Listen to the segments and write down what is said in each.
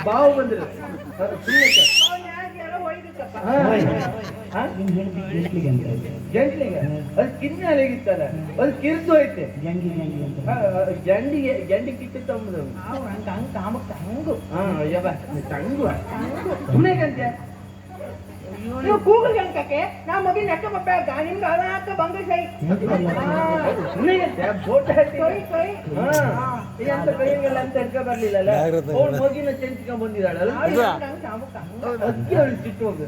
ಬಾವು ಬಂದಿರ ಜಂಟ್ಲಿಗೆ ಅದು ಕಿನ್ನ ಅಲೆಗಿತ್ತಲ್ಲ ಅದು ಕಿರ್ದು ಐತೆ ಜಂಡಿಗೆ ಕಿತ್ತು ತಮ್ಮದು ಸುಮ್ಮನೆ ನೀವು ಕೂಗಲ್ ಗಂಟಕ್ಕೆ ನಾ ಮಗಿ ನೆಕ್ಕ ಬಪ್ಪ ನಿಮ್ಗೆ ಅದಾಕ ಬಂಗ ಸೈ ಫೋಟೋ ಅಂತ ಕೈಗೆಲ್ಲ ಅಂತ ಎಡ್ಕ ಬರ್ಲಿಲ್ಲ ಮಗಿನ ಚೆಂಚಿಕ ಬಂದಿದ್ದಾಳಲ್ಲ ಅದಕ್ಕೆ ಅವಳು ಚಿಟ್ಟು ಹೋಗುದು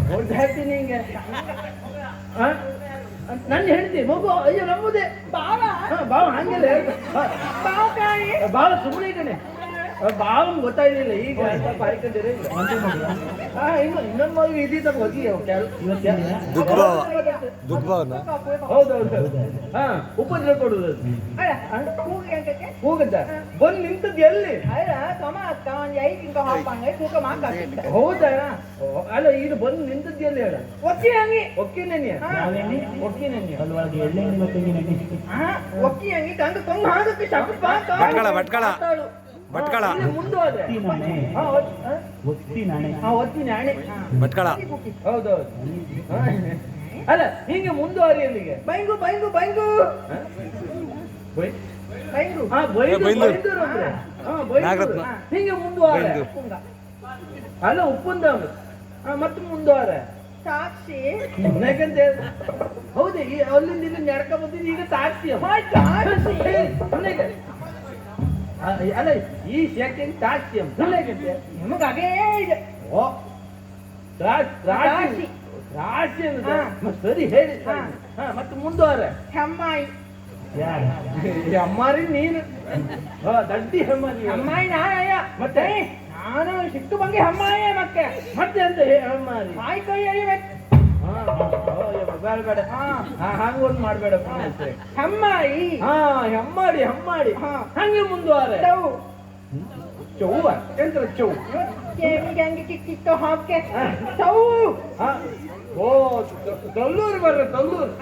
ಫೋಟೋ ಹಾಕ್ತೀನಿ ಹಿಂಗೆ ನನ್ನ ಹೆಂಡತಿ ಮಗು ಅಯ್ಯೋ ನಮ್ಮದೇ ಬಾವ ಹಂಗೆಲ್ಲ ಬಾಳ ಸುಮ್ಮನೆ ಕಣೆ ಬಾಳ ಗೊತ್ತಾಗಿಲ್ಲ ಈಗ ಪಾಯ್ಕೊಂಡಿರ ಇನ್ನೊಂದು ಮಗು ಇದೀತ ಹೋಗಿ ಹೌದೌದು ಹಾ ಉಪದ್ರ ಕೊಡುದು ಹೋಗದ ಬಂದು ನಿಂತದ್ದು ಎಲ್ಲಿ ಹೌದಾ ಅಲ್ಲ ಇದು ಬಂದು ನಿಂತದ್ದು ಎಲ್ಲಿ ಹೇಳ ಒಕ್ಕಿನೆನೆ ಭಟ್ಕಳ ಹೌದೌದು ಅಲ್ಲ ಹಿಂಗೆ ಮುಂದುವರಿ ಅಲ್ಲಿಗೆ ಬೈಂಗು ಬೈಂಗು ಬೈಂಗು ಹಿಂಗೆ ಮುಂದುವರ ಅಲ್ಲ ಉಪ್ಪುಂದ ಮತ್ತೆ ಮುಂದುವರ ಸಾಕ್ಷಿ ಹೌದು ಅಲ್ಲಿಂದ ಇಲ್ಲಿ ನಡ್ಕ ಬಂದಿದ್ದು ಈಗ ಸಾಕ್ಷಿ ಅಲ್ಲ ಈ ಸೆಕೆಂಡ್ ಸಾಕ್ಷ್ಯಂ ನಿಮಗೆ ಅದೇ ಇದೆ ಓ ರಾಶಿ ಸರಿ ಹೇಳಿ ಮತ್ತೆ ಮುಂದುವರೆ ಹೆಮ್ಮಾಯಿ ಅಮ್ಮಾರಿ ನೀನು ದಡ್ಡಿ ಹೆಮ್ಮಾರಿ ಹೆಮ್ಮಾಯಿ ನಾನಯ್ಯ ಮತ್ತೆ ನಾನು ಸಿಟ್ಟು ಬಂಗೆ ಹೆಮ್ಮಾಯಿ ಮತ್ತೆ ಮತ್ತೆ ಅಂತ ಹೆಮ್ಮಾರಿ ಮಾಯಿ ಕೈ ಎಳಿಬೇಕು ಬೇಡ ಹಂಗ ಒಂದ್ ಮಾಡ್ಬೇಡ ಹೆಮ್ಮಾಯಿ ಹೆಮ್ಮಾಡಿ ಹಂಗೆ ಮುಂದುವರೆ ಚೌವ ಎಂತ ಚೌ ಹಂಗೆ ಕಿಕ್ಕಿತ್ತು ಹಾಕೆ ಚೌ ಓ ಕಲ್ಲೂರು ಬರ್ರೆ ಕಲ್ಲೂರು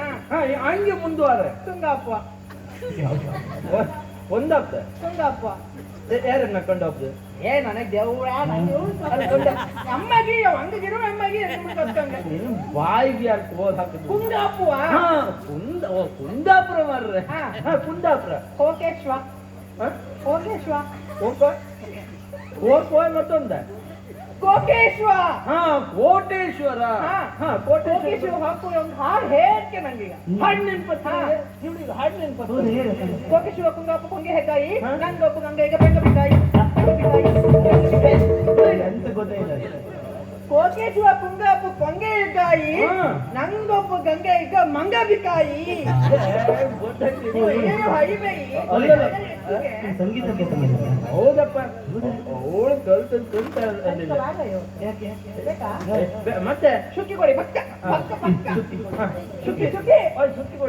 ಹಂಗೆ ಮುಂದುವರೆ ತುಂಗಪ್ಪ ಒಂದಪ್ಪ ತುಂಗಪ್ಪ ಯಾರನ್ನ ಕೊಂಡಪ್ಪ ನನಗೆ ದೇವ್ರ ಅಮ್ಮಗೆ ಹಂಗಿರೋ ಅಮ್ಮಗೆ ಬಾಯಿಗೆ ಯಾರು ಹೋದ್ ಹಾಕಿದ್ರು ಕುಂದಾಪುವ ಕುಂದಾಪುರ ಮಾರ್ರೆ ಕುಂದಾಪುರ ಕೋಕೇಶ್ವ ಓಕೋ ಮತ್ತೊಂದ ಕೋಕೇಶ್ವ ಕೋಟೇಶ್ವರ ಕೋಟೇಶ್ವರ ಹಾಕು ಒಂದು ಹಾಡು ಹೇಳ್ಕೆ ನಂಗೀಗ ಹಣ್ಣಿನ ಪತ್ರ ಹಣ್ಣಿನ ಪತ್ರ ಕೋಕೇಶ್ವರ ಕುಂದಾಪು ಕೊಂಗೆ ಹೆಕಾಯಿ ನಂಗೊಬ್ಬ ಗಂಗೆ ಈಗ ಬೆಂಗ ಬಿಕಾಯಿ ಎಂತ ಗೊತ್ತಿಲ್ಲ ಕೋಕೇಶ್ವರ ಕುಂದಾಪು ಕೊಂಗೆ ಹೆಕಾಯಿ ನಂಗೊಬ್ಬ ಗಂಗೆ ಈಗ ಮಂಗ ಬಿಕಾಯಿ ಹೌದಪ್ಪ ಅವಳು ಮತ್ತೆ ಶುಕ್ಕಿ ಕೊಡಿ ಪಕ್ಕ ಶುಕ್ಕಿ ಕೊಡಿ